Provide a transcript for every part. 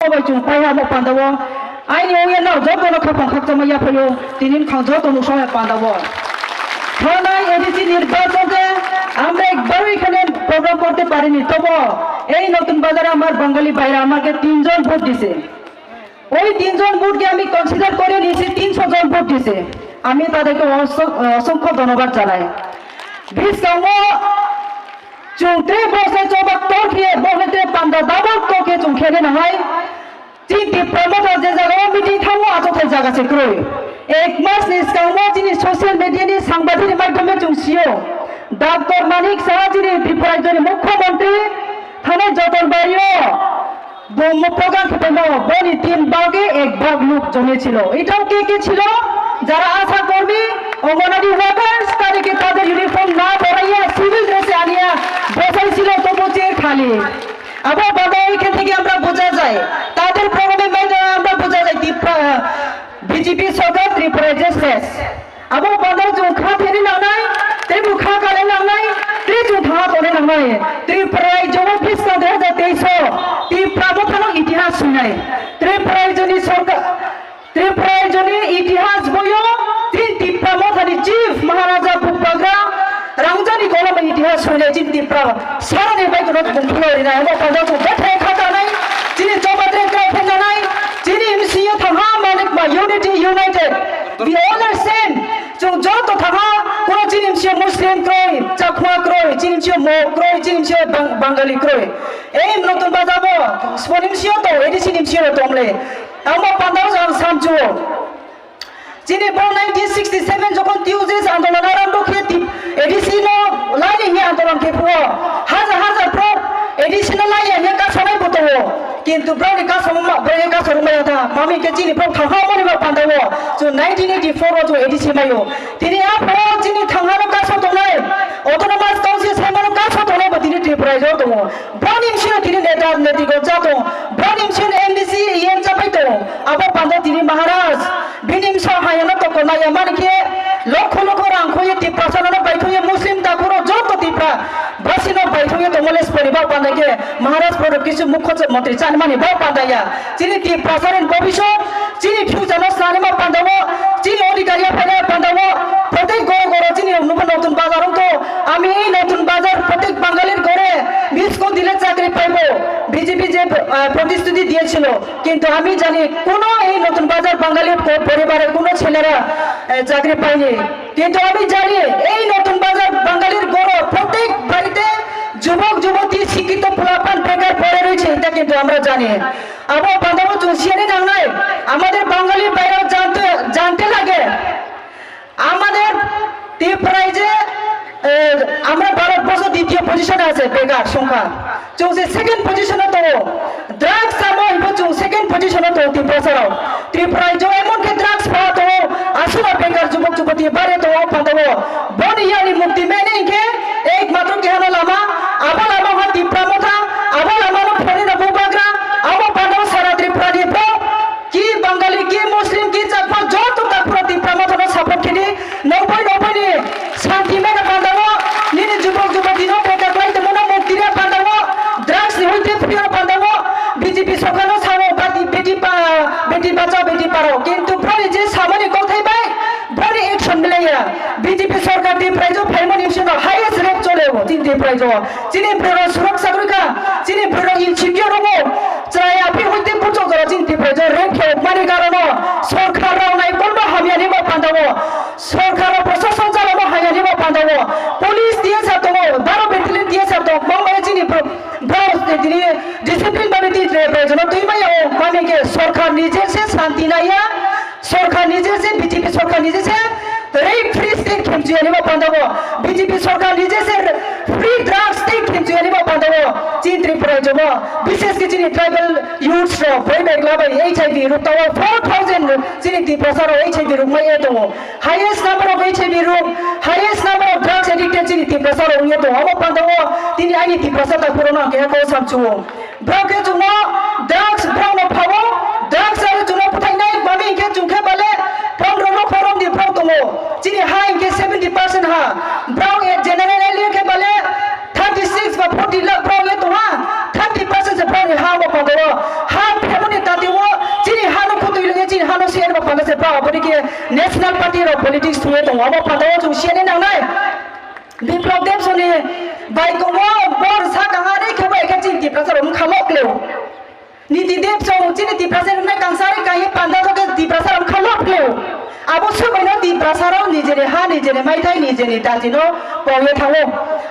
Ôi chúng quay một bàn đầu ai nhiều yên nào rất là không khắc trong nhà phải tin khang rất là soi bàn đầu thôi này ADC নির্বাচনে আমরা একবারই এখানে programme করতে পারিনি তবু এই নতুন বাজারে আমার বাঙালি ভাইরা আমাকে 3 জন ভোট দিয়েছে ওই 3 জন ভোটকে আমি কনসিডার করে নিয়েছি 300 জন ভোট দিয়েছে আমি তাদেরকে অসংখ্য ধন্যবাদ জানাই বিশকামো চুংত্রে বসে চবাক তোকে বলতে পান্ডা দাবক তোকে চুংখেনে না হয় চিন্তি প্রমোটার যে জায়গায় মিটিং থামো আজকে জায়গা সে কই এক মাস নিষ্কামো যিনি সোশ্যাল মিডিয়ানি সাংবাদিক মাধ্যমে চুংসিও ডক্টর মানিক সাহা যিনি বিপরাজনী মুখ্যমন্ত্রী থানে জটলবাড়িও প্রোগ্রাম খেপেন বনি 3 ভাগে 1 ভাগ লোক জমেছিল এটাও কে ছিল যারা আশা কর্মী অঙ্গনারী ওয়ার্কার্স তাদের ইউনিফর্ম না পরাইয়া সিভিল ড্রেসে আনিয়া বসাইছিল তবু চেয়ে খালি আবার বাবা এখান থেকে আমরা বোঝা যায় তাদের প্রোগ্রামের মাধ্যমে আমরা বোঝা যায় বিজেপি সরকার ত্রিপুরা যে শেষ আবার বাবা জোখা ফেরি নানাই ত্রিপুরা কালে নানাই ত্রিজোখা করে নানাই ত্রিপুরায় জমা ফিস 2023 ত্রিপুরা মথানো ইতিহাস শুনাই ত্রিপুরায় জনি সরকার ত্রিপুরায় জনি ইতিহাস বইও ত্রিপুরা মথানি চিফ মহারাজা বুকবাগরা রাংজানি গলম ইতিহাস শুনে ত্রিপুরা সারানি বাইকনো বুংফুরি না এমন পাঁচজন বেঠে খাতা নাই যিনি জবাদ্রে গ্রাফে নাই যিনি এমসিও থাকা মালিক বা unity United we all are same যত থাকা কোন জিনিসিও মুসলিম ক্রয় চাকমা ক্রয় জিনিসিও মো ক্রয় জিনিসিও বাঙালি ক্রয় এই নতুন বাজাবো স্পনিমসিও তো এডিসি নিমসিও তোমলে আমরা পান্ডাও সামচু যিনি 1967 যখন টিউজিস আন্দোলন আরম্ভ খেয়ে এডিসি লাইনে হি আন্দোলন খেয়ে হাজার হাজার প্র এডিসি লাইনে হি কাছাই বতো কিন্তু ব্রাউনি কাছরমায়া থা মামি কে চিনি প্র থাহা মনি বা পান্ডাও 1984 ও এডিসি মায়ো তিনি আপো যিনি থাঙ্গানো কাছ দলাই অটোনমাস কাউন্সিল সাইমানো কাছ দলাই বা তিনি ত্রিপুরায় যাও দङ ব্রাউনি মিশন তিনি নেতা নেতিগো যাতো ব্রাউনি মিশন এমডিসি ইএন চাপাই দङ আবো পান্ডা তিনি মহারাজ বিনিম সহায়না তো কোনায়া মানকে লক্ষ লক্ষ রাংখয়ে ত্রিপুরা সানানো বাইথয়ে মুসলিম দাকুরো যত ত্রিপুরা বাসিনো বাইথয়ে দমলেস পরিবার পান্ডাকে মহারাজ প্রদব কিছু মুখ্য মন্ত্রী চানমানি বাও পান্ডায়া যিনি ত্রিপুরা সারেন ভবিষ্যৎ যিনি ফিউচারনো সানিমা পান্ডাবো যিনি অধিকারিয়া ফেলে পান্ডাবো প্রত্যেক গড় যিনি নতুন বাজার তো আমি এই নতুন বাজার প্রত্যেক বাঙালির ঘরে মিসকো দিলে চাকরি পাইবো বিজেপি যে প্রতিশ্রুতি দিয়েছিল কিন্তু আমি জানি কোন এই নতুন বাজার বাঙালি পরিবারের কোন ছেলেরা চাকরি পায়নি কিন্তু আমি জানি এই নতুন বাজার বাঙালির ঘরে প্রত্যেক বাড়িতে যুবক যুবতী শিক্ষিত পোলাপান বেকার পড়ে রয়েছে এটা কিন্তু আমরা জানি আবার বান্ধব চুষিয়ানি নাই আমাদের বাঙালি বাইরেও জানতে লাগে আমাদের ত্রিপুরায় যে আমরা ভারতবর্ষ দ্বিতীয় পজিশনে আছে বেকার সংখ্যা চৌষে সেকেন্ড পজিশনে তো ড্রাগস আমার সেকেন্ড পজিশনে তো ত্রিপুরায় যে এমনকি ড্রাগস পাওয়া তো আসলে বেকার যুবক যুবতী বাড়ে তো পাঠাবো বনিয়ানি মুক্তি মেনে কে একমাত্র কেন লামা আবার আমার ত্রিপুরা মথা আবার আমার ফোনে না বুবাগরা আবার পাঠাবো সারা ত্রিপুরা দিয়ে কি বাঙালি কি মুসলিম কি চাকমা যত তারপর ত্রিপুরা মথা সাপোর্ট কিনি 90 শান্তি মেনে পাঠাবো নিনি যুবক যুবতী বেকার লাইতে মনে মুক্তিরে পাঠাবো ড্রাগস হইতে ফিরে পাঠাবো বিজেপি সরকার সামো বেটি বাঁচাও বেটি পারো কিন্তু প্রায় যে সামনে কথাই পাই বড় অ্যাকশন মিলাইয়া বিজেপি সরকার দিয়ে প্রায় ফাইমন ইউশন হাইয়েস্ট রেট চলে চিন্তি প্রায় চিনি প্রেরণ সুরক্ষা করিকা চিনি প্রেরণ ইনসিকিউর হবো চাই আপনি হইতে বুঝো করা চিন্তি প্রায় রেট খেয়ে মানে কারণ সরকার নাই করবো হামিয়া নিব পাঠাবো সরকার প্রশাসন চালাবো হামিয়া নিব পাঠাবো পুলিশ দিয়ে সাথে 12 ব্যাটালিয়ন দিয়ে সাথে মুম্বাই চিনি তিনি ডিসিপ্লিন ভাবে দিতে প্রয়োজন তুই মাইয়া মানে কে সরকার নিজে সে শান্তি নাইয়া সরকার নিজে সে বিজেপি সরকার নিজে সে রেট ফ্রি স্টেট খেমচুয়া নিব পাঠাবো বিজেপি সরকার নিজে সে ফ্রি ড্রাগ স্টেট খেমচুয়া নিব পাঠাবো চিন ত্রিপুরায় যাব বিশেষ করে চিনি ট্রাইবাল ইউথস বই ব্যাগ লাভাই এইচআইভি রোগ তাও 4000 চিনি ত্রিপুরা সারা এইচআইভি রোগ মাইয়া দङ হাইয়েস্ট নাম্বার অফ এইচআইভি রোগ highest number of drugs addicted চিনি ত্রিপুরা সারা উইয়া দङ আবার পাঠাবো তিনি আইনি ত্রিপুরা সারা পুরোনো কে কো সামচু ব্রাউকে জন্য ড্রাগস ব্রাউন পাবো ড্রাগস আর জন্য পথাইনাই মামি কে জুখে বলে 15 ফরম দি ব্রাউ দङ চিনি হাই কে 70% হা ব্রাউন জেনারেল এলিয়া কে বলে 36 বা 40 লাখ ব্রাউন এ তো হা 30% से ब्राउन हा politics tuye to abo pandawo chu siane nang nai biplop dem soni bai ko mo bor sa kahari ke bai ke chin ti prasar um khamok leu niti dep so chini ti prasar na kangsari kai panda to ke ti prasar um khamok leu abo subaino ti prasar nijere ha nijere mai thai nijere dajino poye thawo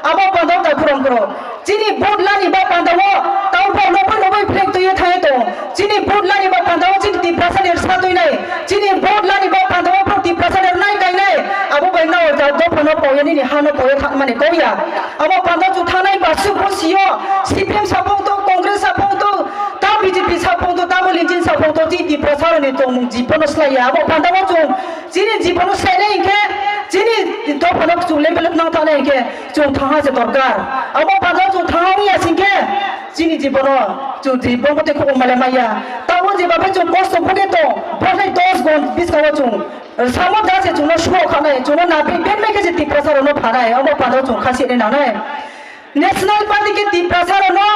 abo pandaw ta kurom kro chini bot lani ba pandawo tau pa no pa no bai flek tuye thai to chini bot lani ba pandawo chini ti prasar er sa tui nai chini bot lani ba pandawo pro ti prasar er nai kai nai abo bai no ta do pa no poye ni ha no poye thak mane koya abo pandaw chu thanai ba su ko siyo CPM sapong to Congress sapong to ta BJP sapong to ta bolinjin sapong to ti prasar ni to mung jipono slaya abo pandawo chu chini jipono slaya nai ke chini do pa no chu level nang ta nai ke chu thaha je dorkar abo pandaw chu thaha ya singke chini jipono chu jipon ko te ko male maya ta wo je ba pe chu kosto phuge to bhai 10 gon 20 ka chu samo da se chu no sho khane chu no na pe ben me ke je ti prasar no phanai abo pandaw chu khasi ne na nai national party ke ti prasar no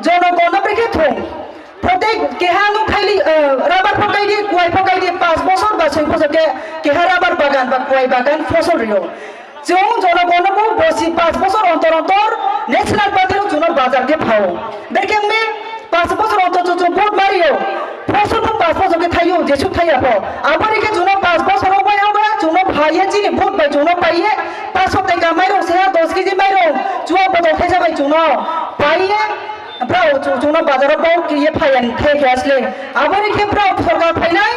jono kono pre ke thong প্রত্যেক কেহানো খাইলি rubber পকাই দিয়ে কুয়াই পকাই দিয়ে 5 বছর বা 6 বছর কেহা rubber বাগান বা কুয়াই বাগান ফসল রিও जों জনগণকে বসি 5 বছর অন্তর অন্তর ন্যাশনাল পার্টির জন্য বাজারকে ফাও দেখেন মে 5 বছর অন্তর जो ভোট মারিও ফসল 5 বছর কে থাইও যেসু থাইয়াবো আমারিকে জন্য 5 বছর হবাই হবে জন্য ভাইয়ে জিনি ভোট বাই জন্য পাইয়ে 500 টাকা মাইরো সেয়া 10 কেজি মাইরো জুয়া বদল খাই যাবাই জন্য পাইয়ে ব্রাও জন্য বাজারে পাও কি ফাইন থেকে আসলে আমারিকে ব্রাও সরকার ফাইনাই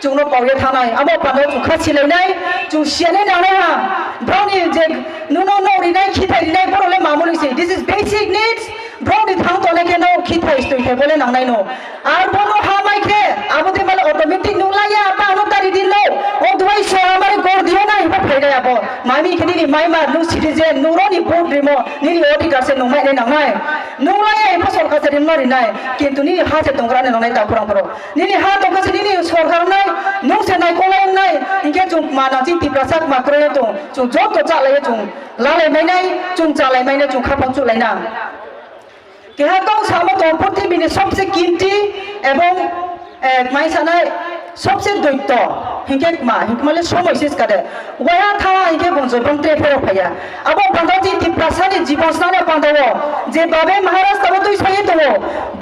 जोंनो पावे थानाय आबो पानो जुखा सिलायनाय जु सियाने नानाय हा ब्राउनि जे नुनो नौरिनाय खिथायनाय बरले मामुलि से this is basic needs brownie थां तले के नो खिथाय स्टय के बोले नांनाय नो आर बनो हा माइखे आबो ते माले ऑटोमेटिक नुलाया पानो तारि दिनो ओ दुवाय सो आमारे गोर दियो ना हिबा फायदाय आबो मामी खिनि नि माइमा नु सिटिजेन नुरोनि भोट रिमो निनि अधिकार से नुमाय ने नांनाय नुलाया हिबा सरकार से रिमारिनाय किन्तु निनि हा से दंग्राने नांनाय दापुरां परो निनि हा दंगा से निनि सरकार नाय नों से नाय कोलाय नाय इनके जों माना जिं तिप्रासाक माक्रे तो जों जब तो चालाय जों लालाय मायनाय जों चालाय मायनाय जों खापां चुलायना केहा गाव सामा तो पृथ्वीनि सबसे कीमती एवं माइसानाय सबसे दैत्य हिंके मा हिंकमाले समय शेष कादे वया था हिंके बंजो बंत्रे फेरो फैया अब बंदाजी तिप्रासानि जीवनसाने बंदावो जे बाबे महाराष्ट्र तो सही तो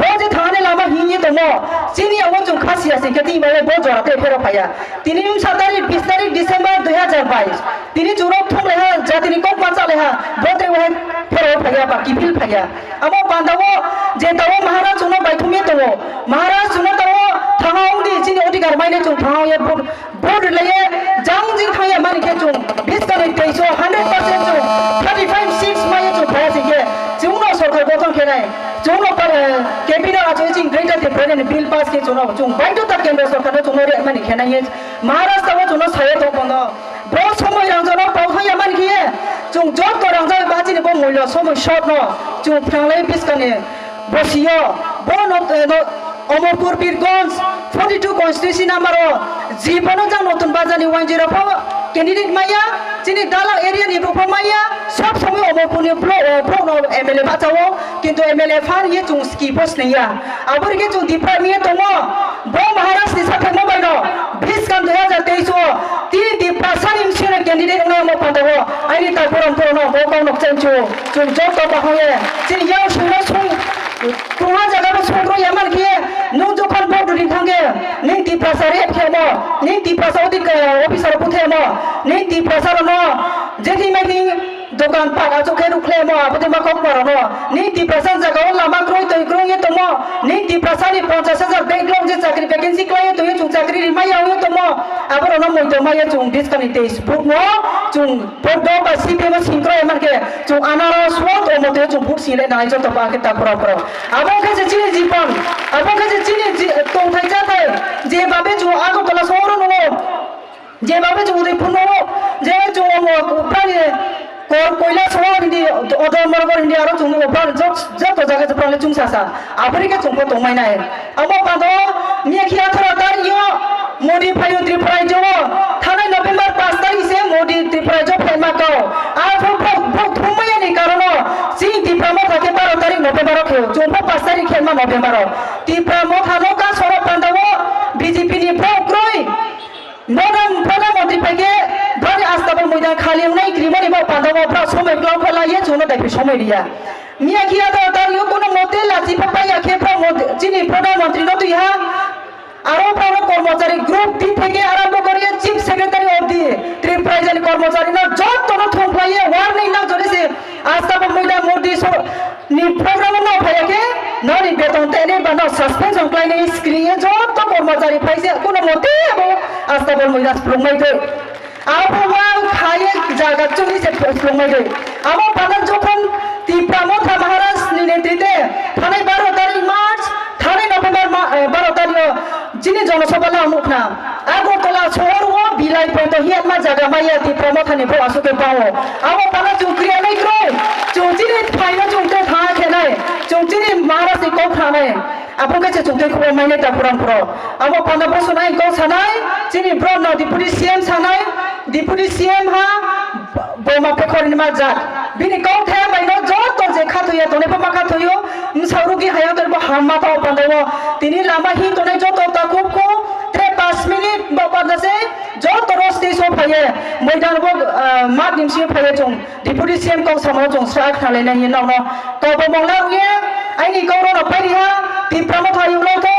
बोजे थाने लामा हिंगे तो मो सिनी अव जों खासिया से केति बाले बो जराते फेरो फैया 20 तारिख डिसेम्बर 2022 तिनी जुरो थुमले हा जातिनि कोक माचाले हा बोते वहे फेरो फैया बाकी फिल फैया अब बंदावो जे दावो महाराष्ट्र नो बायथुमे तो महाराष्ट्र नो दावो थांगाउंदी सिनी अधिकार माइने जों थांगाव ये बोर्ड लये जांगजिं थांया माने के जों 20 तारिख 100% जों 35 सीट्स माने जों फाया सिके जोंनो सरकार गठन खेनाय जोंनो पर कैबिनेट आजो जिं ग्रेटर डेभलपमेन्ट बिल पास के जोंनो जों बायदता केन्द्र सरकार जोंनो रे माने खेनाय महाराष्ट्र जोंनो साये तो बंद बो समय रांजनो पावहाया माने के जों जब तो रांजा बाजिनि बो मूल्य समय शॉर्ट न जों फ्रांलाय बिस्काने बसियो बो न अमरपुर बीरगंज 42 कन्स्टिट्यूशन नाम्बारो जीवनो जां नतुन बाजारनि 104 कैंडिडेट माया जिनि दालां एरियानि रुपो माया सब समय अमरपुरनि ब्लक एमएलए बाचावो किन्तु एमएलए फार ये जों स्की पोस्ट नैया आबोरके जों डिपार्टमेंट दङ बो महाराष्ट्र साफे मोबाइलो 20 गान 2023 तिनि डिपार्टमेंट इनसियर कैंडिडेट न म पादो आइनि तापुरम पुरनो बो गावनो चेंचो जों जब तो बाहाये जिनि याव सुनो सं तुहा जगाबो संग्रो यामान के नु जखन बडुरि थांगे नि डिपार्टमेंट एखेमो नि डिपार्टमेंट अफिसार पुथेमो नि डिपार्टमेंट जेथि माइदि दोकान पागा चोखे रुख्लेमो आबोदे माखौ मारनो नि डिपार्टमेंट जगाव लामा ग्रोय तय ग्रोय तमो नि डिपार्टमेंट 50,000 बेंगलोर जे चाकरी वैकेंसी क्लाय तय जों चाकरी रिमायाव तमो आबोरनो मयतो माया जों डिसकानि तेज बुक न जों बडो बा सीपीएम सिंग्रो यामानके जों आनारस वत अमते जों बुक सिले नाय जतो बाके तापुरा पुरा आबो खासे चिनि जीवन आबो खासे चिनि तंथाय जाथाय जे बाबे जों आगरतला सहर नो जे बाबे जों उदयपुर नो जे जों प्रानि कोयला सहर हिंदी अदमरगर हिंदी आरो जों प्रानि जतो जागा प्रानि जों सासा आबरिके जोंखौ दंमायनाय आबो बादो मियाखिया थरा दारियो मोदी फायो त्रिपुरा जो थानाय नभेम्बर 5 तारिख से मोदी त्रिपुरा जो फेमाको आरो बहुत थुमायानि कारण सि त्रिपुरा थाके 12 तारिख नभेम्बर के जोंखौ 5 तारिख खेमा नभेम्बर त्रिपुरा थानो का सर पांदावो बीजेपी नि भोग्रय प्रधानमंत्री फागे pandawa pra somai glau khala ye chono dai somai dia mia kia ta yo kono motel laji papa ya khe pra jini প্রধানমন্ত্রী no tuiha আরো প্রাণ কর্মচারী গ্রুপ ডি থেকে আরম্ভ করে চিফ সেক্রেটারি অবধি ত্রিপ্রাইজেন কর্মচারী না যত ন থংলাইয়ে ওয়ার্নিং না জরিছে আস্তাব মহিলা মোদি নি প্রোগ্রাম না ফায়াকে ননি বেতন তেনে বানো সাসপেনশন ক্লাইনে স্ক্রিনে যত কর্মচারী পাইছে কোন মতে এবং আস্তাব মহিলা প্রমাইতে আবহাওয়া খায়ে জায়গা চলিছে প্রমাইতে আমার পানা যখন ত্রিপ্রামথা মহারাজ নি নেতৃত্বে থানায় 12 তারিখ মার্চ থানায় নভেম্বর 12 তারিখ যিনি জনসভালে অনুপনা আগরতলা শহর ও বিলাই পর্যন্ত হিয়াতমা জায়গা মাইয়া ত্রিপ্রামথানি বো আসুকে পাও আমার পানা চুক্রিয়া নাই ক্রয় চৌচিনি ফাইনা চুংতে থা খেনাই চৌচিনি মহারাজ কো খানাই আপন কাছে চুংতে খো মাইনে তা পুরান পুরো আমার পানা বসনাই কো সানাই যিনি ব্রন ডিপুটি সিএম সানাই ডিপুটি সিএম হা বমা পেখরিনি মা যা বিনি কো থে মাইনো যত যে খাথুয়া তনে পমা খাথুयो সাউরুগি হায়া করব হামা তাও পান্দাও তিনি লামা হি তনে যত তা খুব কো 5 মিনিট বাপাদাসে যত রস্তি সো ফায়ে ময়দান বো মাত নিমসি ফায়ে চং ডিপুটি সিএম কো সামো চং স্রা খালে নাই নাও ন কব মংলা উয়ে আইনি কৌর ন পাইয়া ত্রিপ্রামথা ইউলো তো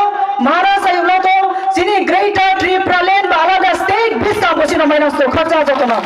মহারাজ ইউলো তো যিনি গ্রেটার ত্রিপ্রালেন বা আলাদা স্টেট বিস্তার বসিনো মাইনাস তো খরচা যত না